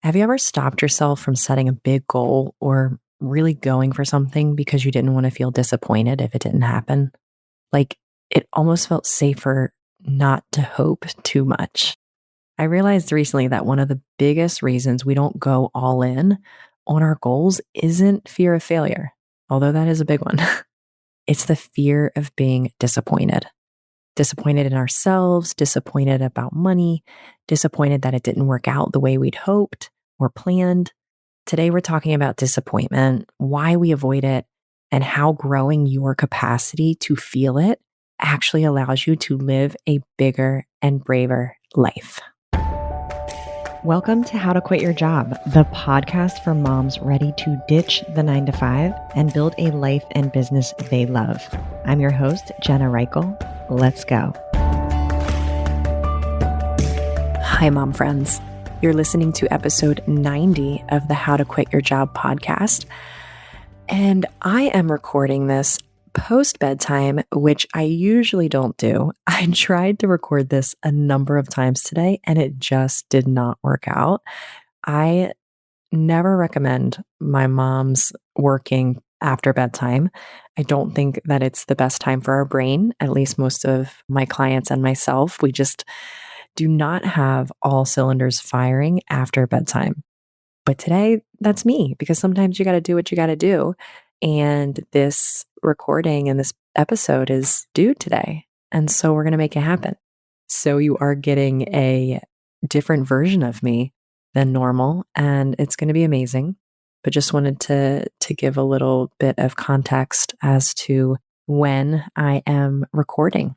Have you ever stopped yourself from setting a big goal or really going for something because you didn't want to feel disappointed if it didn't happen? Like it almost felt safer not to hope too much. I realized recently that one of the biggest reasons we don't go all in on our goals isn't fear of failure, although that is a big one. It's the fear of being disappointed. Disappointed in ourselves, disappointed about money, disappointed that it didn't work out the way we'd hoped or planned. Today, we're talking about disappointment, why we avoid it, and how growing your capacity to feel it actually allows you to live a bigger and braver life. Welcome to How to Quit Your Job, the podcast for moms ready to ditch the 9-to-5 and build a life and business they love. I'm your host, Jenna Reichel. Let's go. Hi, mom friends. You're listening to episode 90 of the How to Quit Your Job podcast. And I am recording this post bedtime, which I usually don't do. I tried to record this a number of times today and it just did not work out. I never recommend my mom's working after bedtime. I don't think that it's the best time for our brain. At least most of my clients and myself, we just do not have all cylinders firing after bedtime. But today, that's me, because sometimes you got to do what you got to do. And this recording and this episode is due today. And so we're going to make it happen. So you are getting a different version of me than normal, and it's going to be amazing. But just wanted to give a little bit of context as to when I am recording.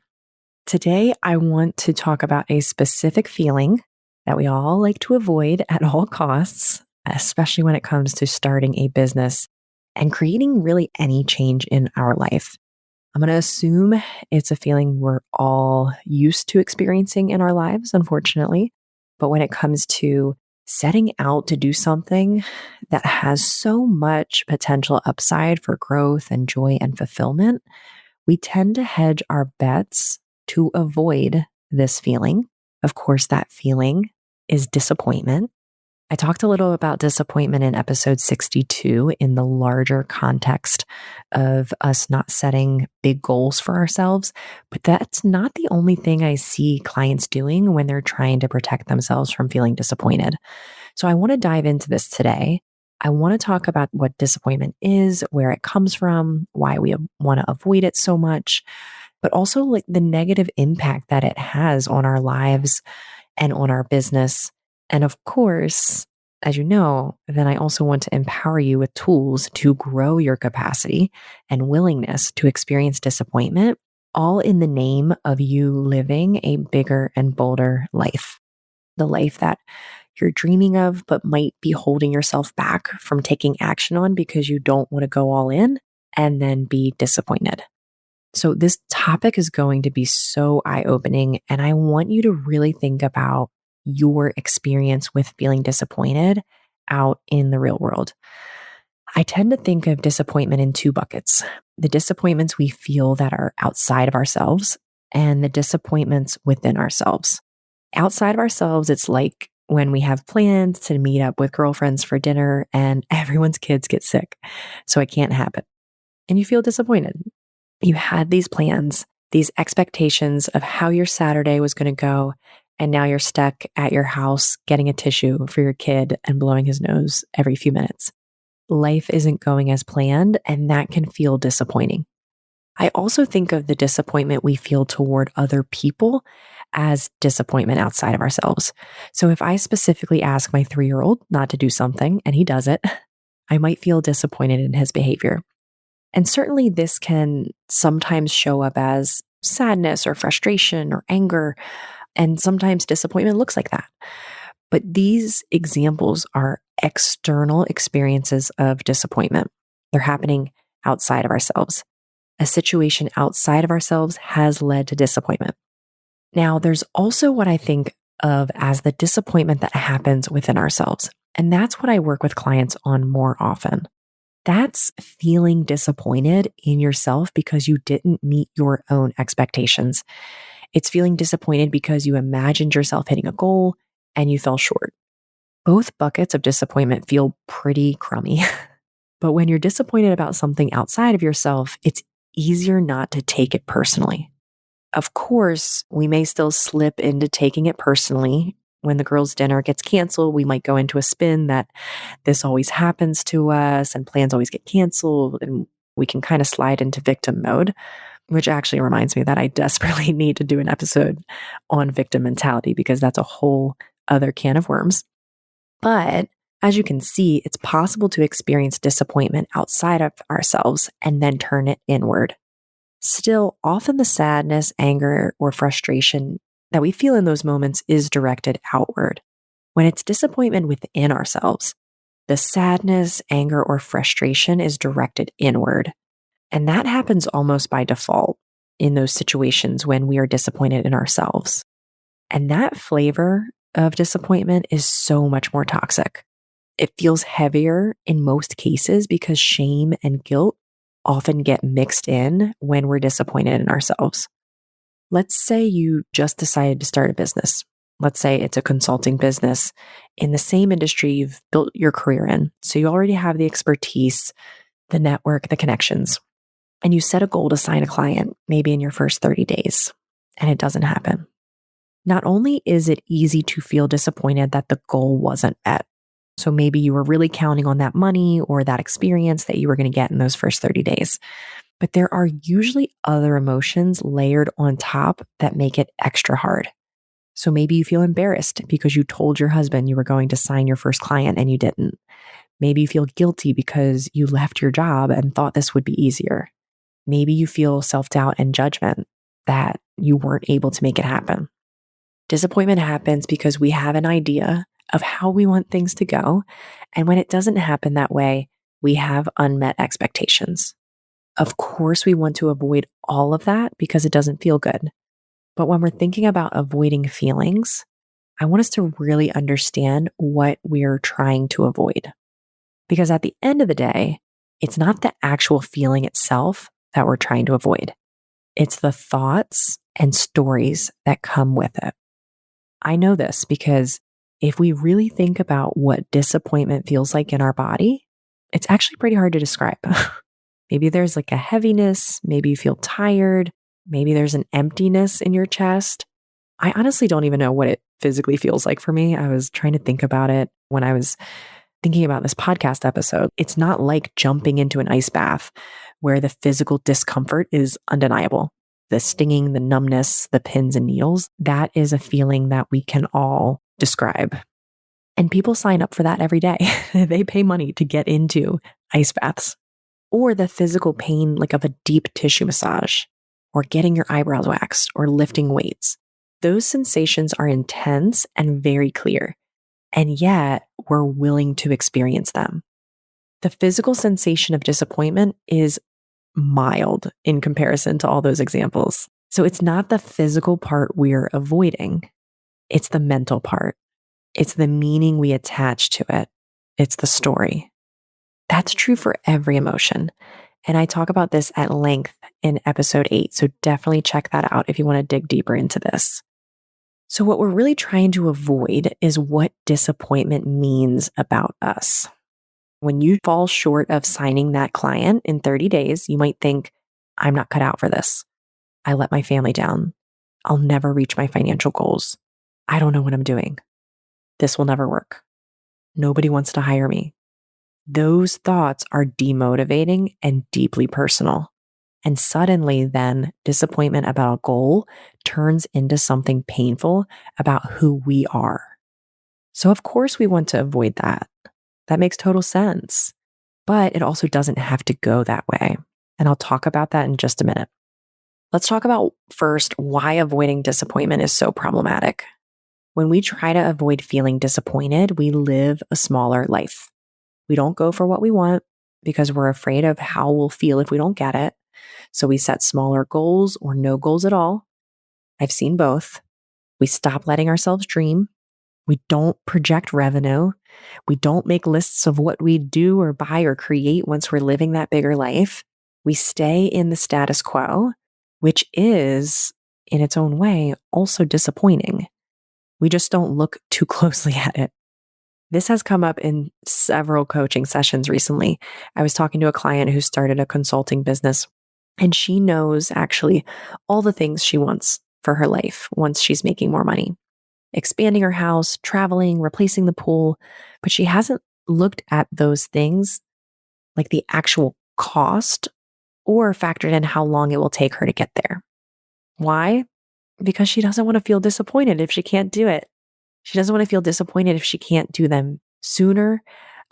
Today, I want to talk about a specific feeling that we all like to avoid at all costs, especially when it comes to starting a business and creating really any change in our life. I'm going to assume it's a feeling we're all used to experiencing in our lives, unfortunately. But when it comes to setting out to do something that has so much potential upside for growth and joy and fulfillment, we tend to hedge our bets to avoid this feeling. Of course, that feeling is disappointment. I talked a little about disappointment in episode 62 in the larger context of us not setting big goals for ourselves, but that's not the only thing I see clients doing when they're trying to protect themselves from feeling disappointed. So I want to dive into this today. I want to talk about what disappointment is, where it comes from, why we want to avoid it so much, but also like the negative impact that it has on our lives and on our business. And of course, as you know, then I also want to empower you with tools to grow your capacity and willingness to experience disappointment, all in the name of you living a bigger and bolder life. The life that you're dreaming of, but might be holding yourself back from taking action on because you don't want to go all in and then be disappointed. So this topic is going to be so eye-opening, and I want you to really think about your experience with feeling disappointed out in the real world. I tend to think of disappointment in two buckets: the disappointments we feel that are outside of ourselves and the disappointments within ourselves. Outside of ourselves, it's like when we have plans to meet up with girlfriends for dinner and everyone's kids get sick, so it can't happen. And you feel disappointed. You had these plans, these expectations of how your Saturday was going to go, and now you're stuck at your house getting a tissue for your kid and blowing his nose every few minutes. Life isn't going as planned, and that can feel disappointing. I also think of the disappointment we feel toward other people as disappointment outside of ourselves. So if I specifically ask my 3-year-old not to do something and he does it, I might feel disappointed in his behavior. And certainly this can sometimes show up as sadness or frustration or anger. And sometimes disappointment looks like that. But these examples are external experiences of disappointment. They're happening outside of ourselves. A situation outside of ourselves has led to disappointment. Now, there's also what I think of as the disappointment that happens within ourselves. And that's what I work with clients on more often. That's feeling disappointed in yourself because you didn't meet your own expectations. It's feeling disappointed because you imagined yourself hitting a goal and you fell short. Both buckets of disappointment feel pretty crummy. But when you're disappointed about something outside of yourself, it's easier not to take it personally. Of course, we may still slip into taking it personally. When the girls' dinner gets canceled, we might go into a spin that this always happens to us and plans always get canceled. And we can kind of slide into victim mode, which actually reminds me that I desperately need to do an episode on victim mentality because that's a whole other can of worms. But as you can see, it's possible to experience disappointment outside of ourselves and then turn it inward. Still, often the sadness, anger, or frustration that we feel in those moments is directed outward. When it's disappointment within ourselves, the sadness, anger, or frustration is directed inward. And that happens almost by default in those situations when we are disappointed in ourselves. And that flavor of disappointment is so much more toxic. It feels heavier in most cases because shame and guilt often get mixed in when we're disappointed in ourselves. Let's say you just decided to start a business. Let's say it's a consulting business in the same industry you've built your career in. So you already have the expertise, the network, the connections, and you set a goal to sign a client maybe in your first 30 days, and it doesn't happen. Not only is it easy to feel disappointed that the goal wasn't met, so maybe you were really counting on that money or that experience that you were going to get in those first 30 days. But there are usually other emotions layered on top that make it extra hard. So maybe you feel embarrassed because you told your husband you were going to sign your first client and you didn't. Maybe you feel guilty because you left your job and thought this would be easier. Maybe you feel self-doubt and judgment that you weren't able to make it happen. Disappointment happens because we have an idea of how we want things to go. And when it doesn't happen that way, we have unmet expectations. Of course, we want to avoid all of that because it doesn't feel good. But when we're thinking about avoiding feelings, I want us to really understand what we're trying to avoid. Because at the end of the day, it's not the actual feeling itself that we're trying to avoid. It's the thoughts and stories that come with it. I know this because if we really think about what disappointment feels like in our body, it's actually pretty hard to describe. Maybe there's like a heaviness, maybe you feel tired, maybe there's an emptiness in your chest. I honestly don't even know what it physically feels like for me. I was trying to think about it when I was thinking about this podcast episode. It's not like jumping into an ice bath where the physical discomfort is undeniable. The stinging, the numbness, the pins and needles, that is a feeling that we can all describe. And people sign up for that every day. They pay money to get into ice baths. Or the physical pain like of a deep tissue massage, or getting your eyebrows waxed, or lifting weights. Those sensations are intense and very clear, and yet we're willing to experience them. The physical sensation of disappointment is mild in comparison to all those examples. So it's not the physical part we're avoiding. It's the mental part. It's the meaning we attach to it. It's the story. That's true for every emotion. And I talk about this at length in episode 8. So definitely check that out if you want to dig deeper into this. So what we're really trying to avoid is what disappointment means about us. When you fall short of signing that client in 30 days, you might think, I'm not cut out for this. I let my family down. I'll never reach my financial goals. I don't know what I'm doing. This will never work. Nobody wants to hire me. Those thoughts are demotivating and deeply personal. And suddenly then disappointment about a goal turns into something painful about who we are. So of course we want to avoid that. That makes total sense. But it also doesn't have to go that way. And I'll talk about that in just a minute. Let's talk about first why avoiding disappointment is so problematic. When we try to avoid feeling disappointed, we live a smaller life. We don't go for what we want because we're afraid of how we'll feel if we don't get it. So we set smaller goals or no goals at all. I've seen both. We stop letting ourselves dream. We don't project revenue. We don't make lists of what we do or buy or create once we're living that bigger life. We stay in the status quo, which is, in its own way, also disappointing. We just don't look too closely at it. This has come up in several coaching sessions recently. I was talking to a client who started a consulting business, and she knows actually all the things she wants for her life once she's making more money, expanding her house, traveling, replacing the pool. But she hasn't looked at those things, like the actual cost, or factored in how long it will take her to get there. Why? Because she doesn't want to feel disappointed if she can't do it. She doesn't want to feel disappointed if she can't do them sooner,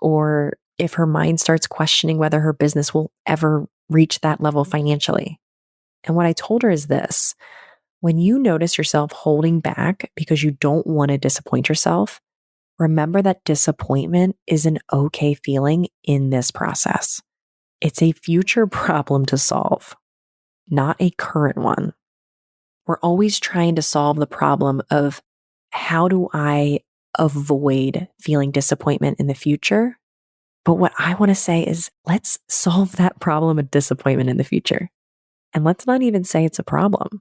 or if her mind starts questioning whether her business will ever reach that level financially. And what I told her is this: when you notice yourself holding back because you don't want to disappoint yourself, remember that disappointment is an okay feeling in this process. It's a future problem to solve, not a current one. We're always trying to solve the problem of, how do I avoid feeling disappointment in the future? But what I want to say is, let's solve that problem of disappointment in the future. And let's not even say it's a problem.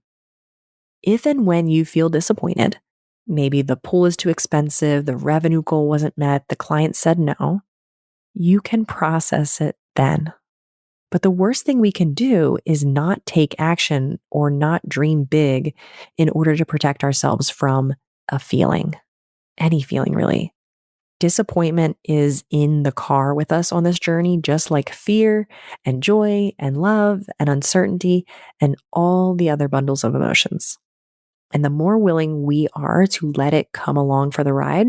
If and when you feel disappointed, maybe the pool is too expensive, the revenue goal wasn't met, the client said no, you can process it then. But the worst thing we can do is not take action or not dream big in order to protect ourselves from a feeling, any feeling really. Disappointment is in the car with us on this journey, just like fear and joy and love and uncertainty and all the other bundles of emotions. And the more willing we are to let it come along for the ride,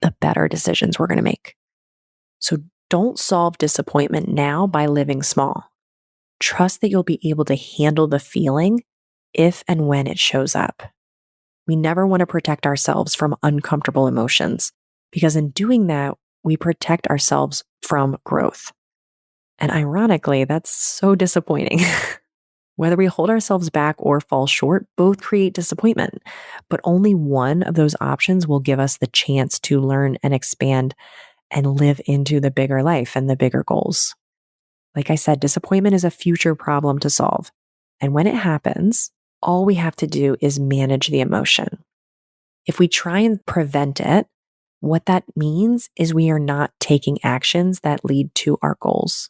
the better decisions we're going to make. So don't solve disappointment now by living small. Trust that you'll be able to handle the feeling if and when it shows up. We never want to protect ourselves from uncomfortable emotions, because in doing that, we protect ourselves from growth. And ironically, that's so disappointing. Whether we hold ourselves back or fall short, both create disappointment, but only one of those options will give us the chance to learn and expand and live into the bigger life and the bigger goals. Like I said, disappointment is a future problem to solve. And when it happens, all we have to do is manage the emotion. If we try and prevent it, what that means is we are not taking actions that lead to our goals.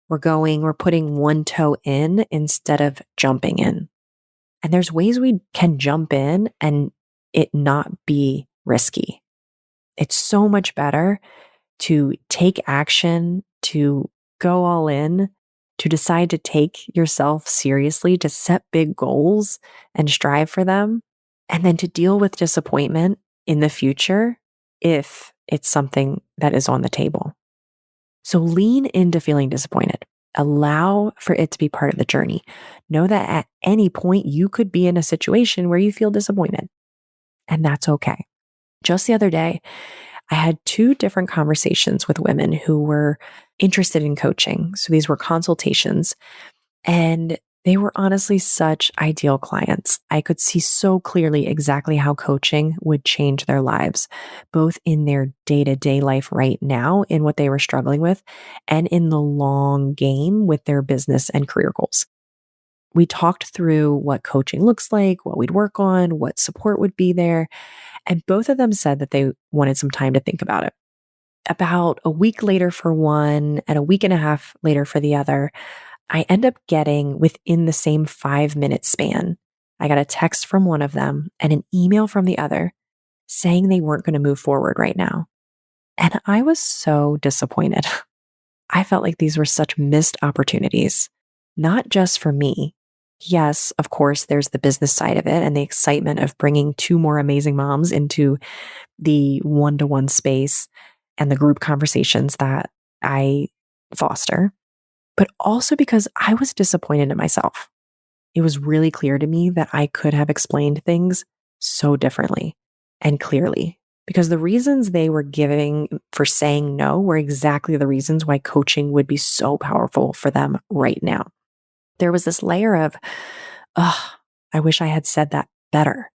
We're putting one toe in instead of jumping in. And there's ways we can jump in and it not be risky. It's so much better to take action, to go all in, to decide to take yourself seriously, to set big goals and strive for them, and then to deal with disappointment in the future if it's something that is on the table. So lean into feeling disappointed. Allow for it to be part of the journey. Know that at any point you could be in a situation where you feel disappointed, and that's okay. Just the other day, I had two different conversations with women who were interested in coaching. So these were consultations, and they were honestly such ideal clients. I could see so clearly exactly how coaching would change their lives, both in their day-to-day life right now, in what they were struggling with, and in the long game with their business and career goals. We talked through what coaching looks like, what we'd work on, what support would be there. And both of them said that they wanted some time to think about it. About a week later for one and a week and a half later for the other, I end up getting, within the same 5-minute span, I got a text from one of them and an email from the other saying they weren't going to move forward right now. And I was so disappointed. I felt like these were such missed opportunities, not just for me. Yes, of course, there's the business side of it and the excitement of bringing two more amazing moms into the one-to-one space and the group conversations that I foster, but also because I was disappointed in myself. It was really clear to me that I could have explained things so differently and clearly, because the reasons they were giving for saying no were exactly the reasons why coaching would be so powerful for them right now. There was this layer of, I wish I had said that better.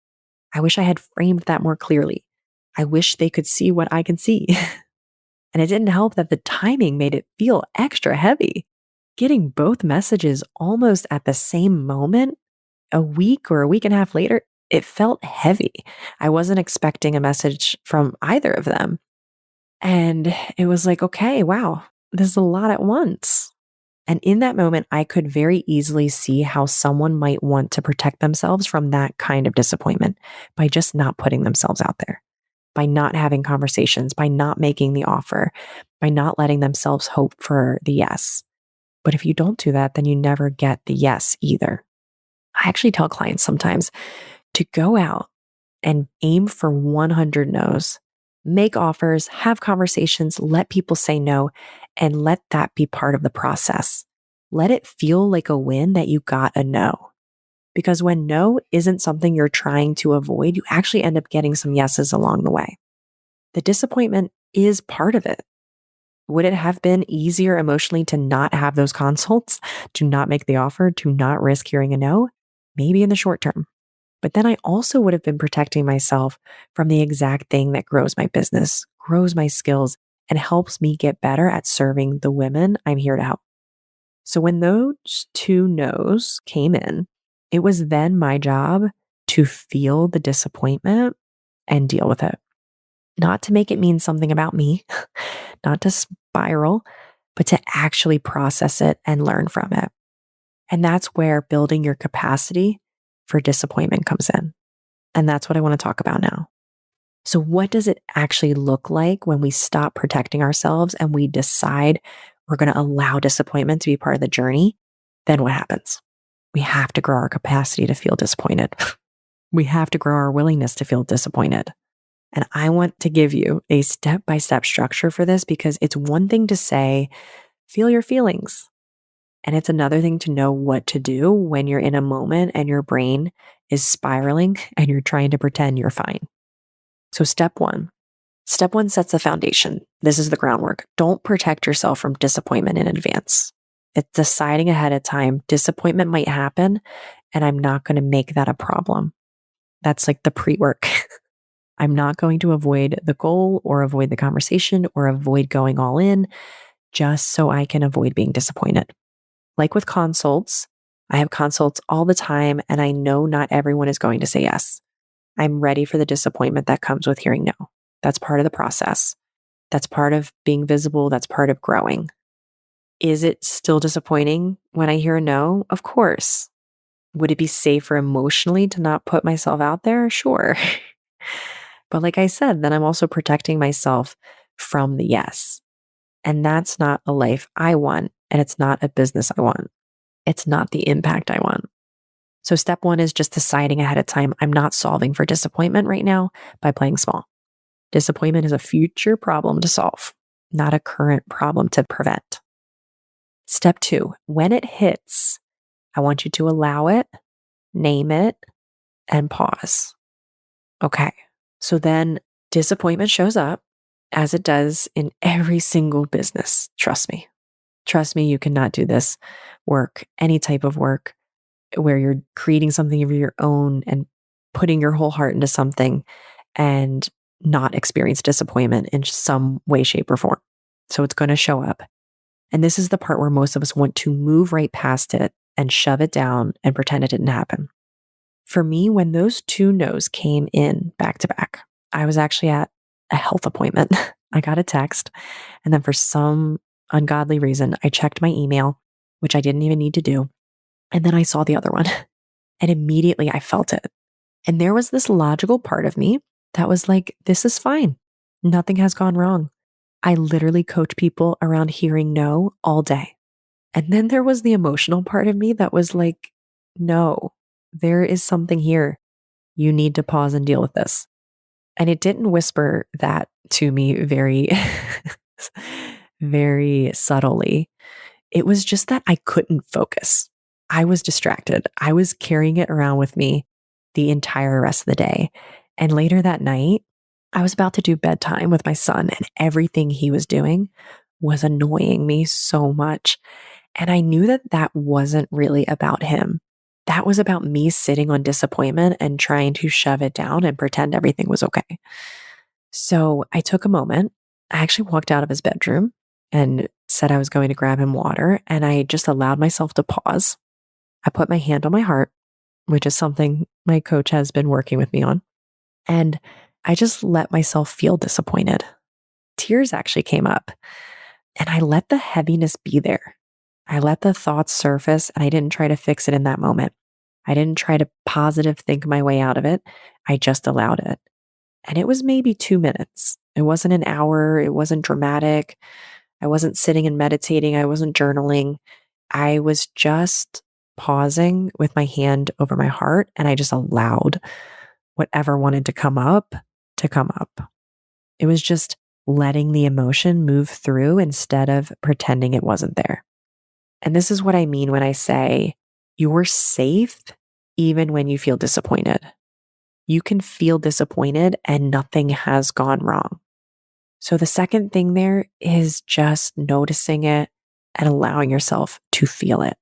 I wish I had framed that more clearly. I wish they could see what I can see. And it didn't help that the timing made it feel extra heavy. Getting both messages almost at the same moment, a week or a week and a half later, it felt heavy. I wasn't expecting a message from either of them. And it was like, okay, wow, this is a lot at once. And in that moment, I could very easily see how someone might want to protect themselves from that kind of disappointment by just not putting themselves out there, by not having conversations, by not making the offer, by not letting themselves hope for the yes. But if you don't do that, then you never get the yes either. I actually tell clients sometimes to go out and aim for 100 no's, make offers, have conversations, let people say no, and let that be part of the process. Let it feel like a win that you got a no. Because when no isn't something you're trying to avoid, you actually end up getting some yeses along the way. The disappointment is part of it. Would it have been easier emotionally to not have those consults, to not make the offer, to not risk hearing a no? Maybe in the short term. But then I also would have been protecting myself from the exact thing that grows my business, grows my skills, and helps me get better at serving the women I'm here to help. So when those two no's came in, it was then my job to feel the disappointment and deal with it. Not to make it mean something about me, not to spiral, but to actually process it and learn from it. And that's where building your capacity for disappointment comes in. And that's what I want to talk about now. So, what does it actually look like when we stop protecting ourselves and we decide we're going to allow disappointment to be part of the journey? Then what happens? We have to grow our capacity to feel disappointed. We have to grow our willingness to feel disappointed. And I want to give you a step-by-step structure for this because it's one thing to say, feel your feelings. And it's another thing to know what to do when you're in a moment and your brain is spiraling and you're trying to pretend you're fine. So step one sets the foundation. This is the groundwork. Don't protect yourself from disappointment in advance. It's deciding ahead of time, disappointment might happen and I'm not going to make that a problem. That's like the pre-work. I'm not going to avoid the goal or avoid the conversation or avoid going all in just so I can avoid being disappointed. Like with consults, I have consults all the time and I know not everyone is going to say yes. I'm ready for the disappointment that comes with hearing no. That's part of the process. That's part of being visible. That's part of growing. Is it still disappointing when I hear a no? Of course. Would it be safer emotionally to not put myself out there? Sure. But like I said, then I'm also protecting myself from the yes. And that's not a life I want. And it's not a business I want. It's not the impact I want. So step one is just deciding ahead of time, I'm not solving for disappointment right now by playing small. Disappointment is a future problem to solve, not a current problem to prevent. Step two, when it hits, I want you to allow it, name it, and pause. Okay. So then disappointment shows up as it does in every single business. Trust me. Trust me, you cannot do this work, any type of work where you're creating something of your own and putting your whole heart into something and not experience disappointment in some way, shape, or form. So it's going to show up. And this is the part where most of us want to move right past it and shove it down and pretend it didn't happen. For me, when those two no's came in back to back, I was actually at a health appointment. I got a text. And then for some ungodly reason, I checked my email, which I didn't even need to do. And then I saw the other one. And immediately I felt it. And there was this logical part of me that was like, this is fine. Nothing has gone wrong. I literally coach people around hearing no all day. And then there was the emotional part of me that was like, no, there is something here. You need to pause and deal with this. And it didn't whisper that to me very, very subtly. It was just that I couldn't focus. I was distracted. I was carrying it around with me the entire rest of the day. And later that night, I was about to do bedtime with my son, and everything he was doing was annoying me so much. And I knew that that wasn't really about him. That was about me sitting on disappointment and trying to shove it down and pretend everything was okay. So I took a moment. I actually walked out of his bedroom and said I was going to grab him water. And I just allowed myself to pause. I put my hand on my heart, which is something my coach has been working with me on. And I just let myself feel disappointed. tears actually came up. And I let the heaviness be there. I let the thoughts surface and I didn't try to fix it in that moment. I didn't try to positive think my way out of it. I just allowed it. And it was maybe 2 minutes. It wasn't an hour. It wasn't dramatic. I wasn't sitting and meditating. I wasn't journaling. I was just pausing with my hand over my heart and I just allowed whatever wanted to come up to come up. It was just letting the emotion move through instead of pretending it wasn't there. And this is what I mean when I say you're safe even when you feel disappointed. You can feel disappointed and nothing has gone wrong. So the second thing there is just noticing it and allowing yourself to feel it.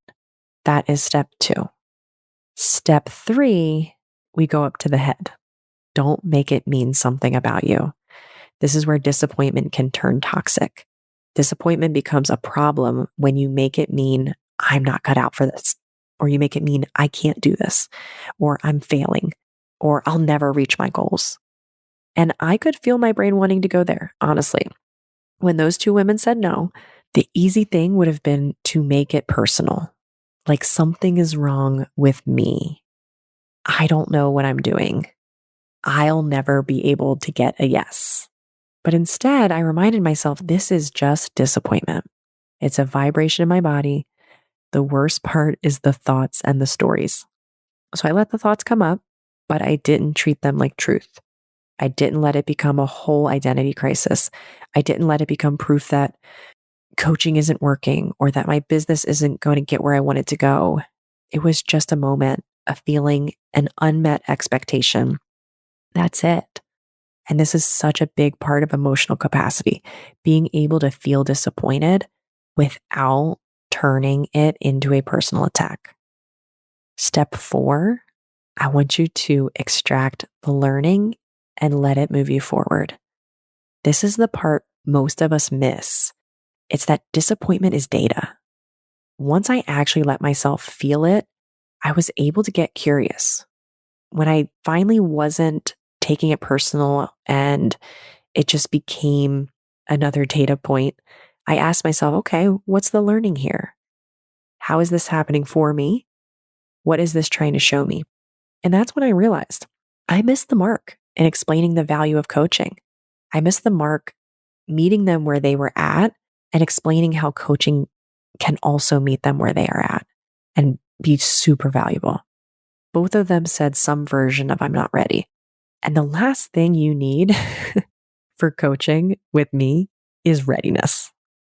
That is step 2. Step 3, we go up to the head. Don't make it mean something about you. This is where disappointment can turn toxic. Disappointment becomes a problem when you make it mean, I'm not cut out for this, or you make it mean, I can't do this, or I'm failing, or I'll never reach my goals. And I could feel my brain wanting to go there, honestly. When those 2 women said no, the easy thing would have been to make it personal. Like something is wrong with me. I don't know what I'm doing. I'll never be able to get a yes. But instead, I reminded myself this is just disappointment. It's a vibration in my body. The worst part is the thoughts and the stories. So I let the thoughts come up, but I didn't treat them like truth. I didn't let it become a whole identity crisis. I didn't let it become proof that coaching isn't working or that my business isn't going to get where I want it to go. It was just a moment, a feeling, an unmet expectation. That's it. And this is such a big part of emotional capacity, being able to feel disappointed without turning it into a personal attack. Step 4, I want you to extract the learning and let it move you forward. This is the part most of us miss. It's that disappointment is data. Once I actually let myself feel it, I was able to get curious. When I finally wasn't taking it personal and it just became another data point, I asked myself, okay, what's the learning here? How is this happening for me? What is this trying to show me? And that's when I realized I missed the mark in explaining the value of coaching. I missed the mark meeting them where they were at and explaining how coaching can also meet them where they are at and be super valuable. Both of them said some version of I'm not ready. And the last thing you need for coaching with me is readiness.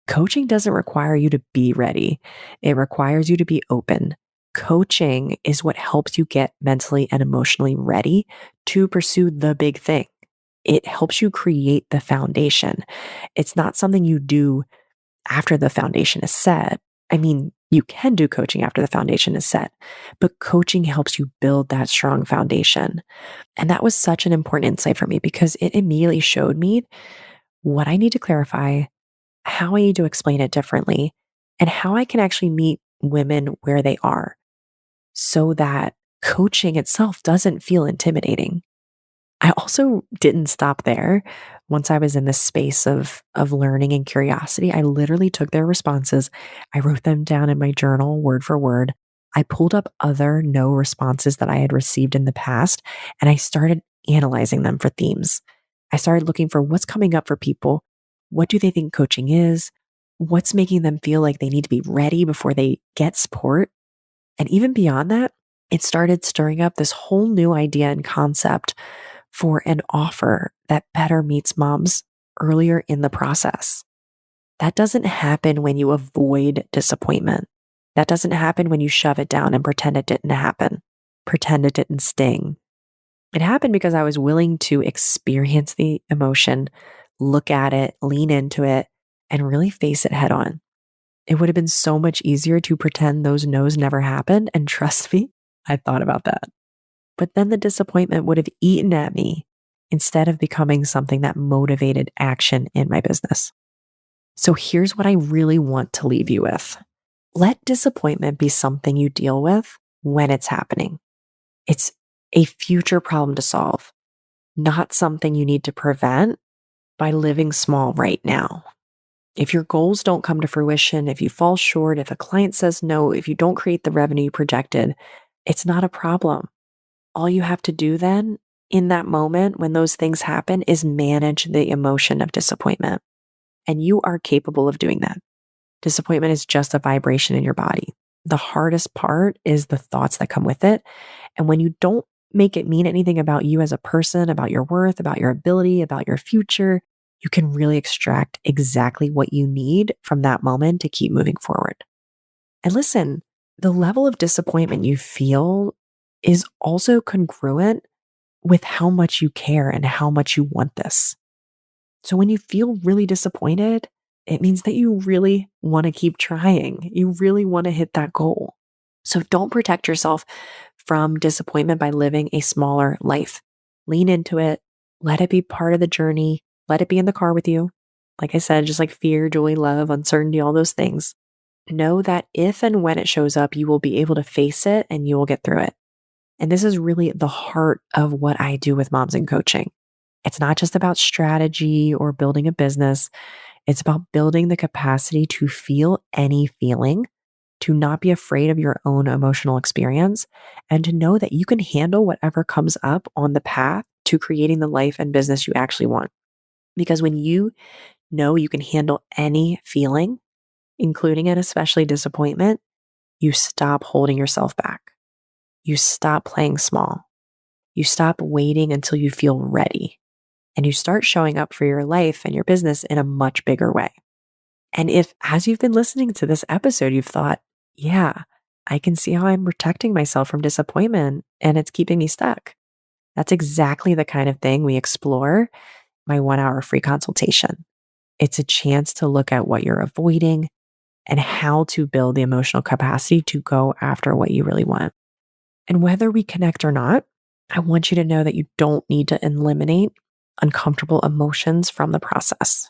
Coaching doesn't require you to be ready. It requires you to be open. Coaching is what helps you get mentally and emotionally ready to pursue the big thing. It helps you create the foundation. It's not something you do after the foundation is set. I mean, you can do coaching after the foundation is set, but coaching helps you build that strong foundation. And that was such an important insight for me because it immediately showed me what I need to clarify, how I need to explain it differently, and how I can actually meet women where they are so that coaching itself doesn't feel intimidating. I also didn't stop there. Once I was in this space of learning and curiosity, I literally took their responses. I wrote them down in my journal word for word. I pulled up other no responses that I had received in the past, and I started analyzing them for themes. I started looking for what's coming up for people. What do they think coaching is? What's making them feel like they need to be ready before they get support? And even beyond that, it started stirring up this whole new idea and concept for an offer that better meets moms earlier in the process. That doesn't happen when you avoid disappointment. That doesn't happen when you shove it down and pretend it didn't happen, pretend it didn't sting. It happened because I was willing to experience the emotion, look at it, lean into it, and really face it head on. It would have been so much easier to pretend those no's never happened. And trust me, I thought about that. But then the disappointment would have eaten at me instead of becoming something that motivated action in my business. So here's what I really want to leave you with. Let disappointment be something you deal with when it's happening. It's a future problem to solve, not something you need to prevent by living small right now. If your goals don't come to fruition, if you fall short, if a client says no, if you don't create the revenue you projected, it's not a problem. All you have to do then in that moment when those things happen is manage the emotion of disappointment. And you are capable of doing that. Disappointment is just a vibration in your body. The hardest part is the thoughts that come with it. And when you don't make it mean anything about you as a person, about your worth, about your ability, about your future, you can really extract exactly what you need from that moment to keep moving forward. And listen, the level of disappointment you feel is also congruent with how much you care and how much you want this. So when you feel really disappointed, it means that you really want to keep trying. You really want to hit that goal. So don't protect yourself from disappointment by living a smaller life. Lean into it. Let it be part of the journey. Let it be in the car with you. Like I said, just like fear, joy, love, uncertainty, all those things. Know that if and when it shows up, you will be able to face it and you will get through it. And this is really the heart of what I do with moms in coaching. It's not just about strategy or building a business. It's about building the capacity to feel any feeling, to not be afraid of your own emotional experience, and to know that you can handle whatever comes up on the path to creating the life and business you actually want. Because when you know you can handle any feeling, including and especially disappointment, you stop holding yourself back. You stop playing small. You stop waiting until you feel ready. And you start showing up for your life and your business in a much bigger way. And if, as you've been listening to this episode, you've thought, yeah, I can see how I'm protecting myself from disappointment and it's keeping me stuck. That's exactly the kind of thing we explore my 1-hour free consultation. It's a chance to look at what you're avoiding and how to build the emotional capacity to go after what you really want. And whether we connect or not, I want you to know that you don't need to eliminate uncomfortable emotions from the process.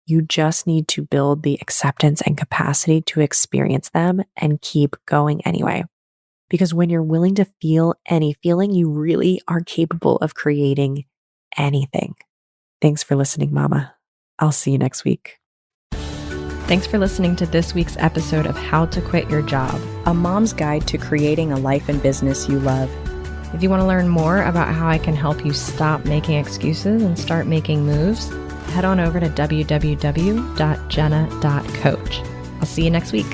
You just need to build the acceptance and capacity to experience them and keep going anyway. Because when you're willing to feel any feeling, you really are capable of creating anything. Thanks for listening, Mama. I'll see you next week. Thanks for listening to this week's episode of How to Quit Your Job, a mom's guide to creating a life and business you love. If you want to learn more about how I can help you stop making excuses and start making moves, head on over to www.jenna.coach. I'll see you next week.